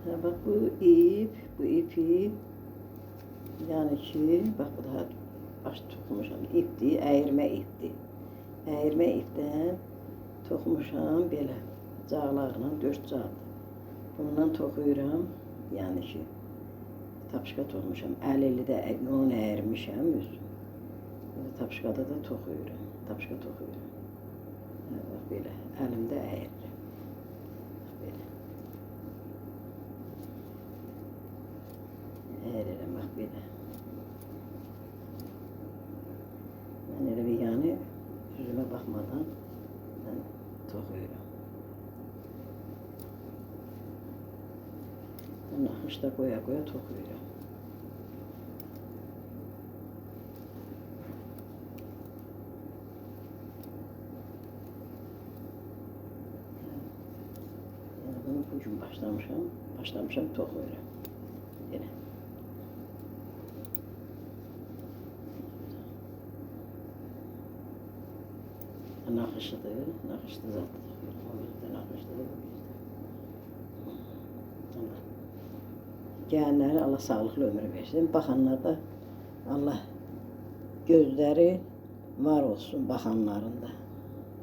Ha, bak bu ip, bu ipi yani ki, bak bu daha baş toxumuşam. İpdir, əyirmə ipdir. Əyirmə ipdən toxumuşam belə cağlarla, 4 cağdır. Bundan toxuyuram, yəni ki, tapışqa toxumuşam. Əlilli də onu əyirmişəm özüm. Tapışqada da toxuyuram, tapışqa toxuyuram. Bax belə, əlimdə əyirəm. Belə. Əyirəm, bax belə. Mən elə bir yəni üzümə baxmadan mən toxuyuram. Naxışda qoya-qoya toxuyuram. Yəni bunu bugün başlamışam toxuyuram. Belə. Naxışıdır, naxışlı zatdır. O yüzden naxışlıdır, bu yüzden. Gələnlərə Allah sağlıqlı ömür versin. Baxanlar da Allah gözləri var olsun baxanların da.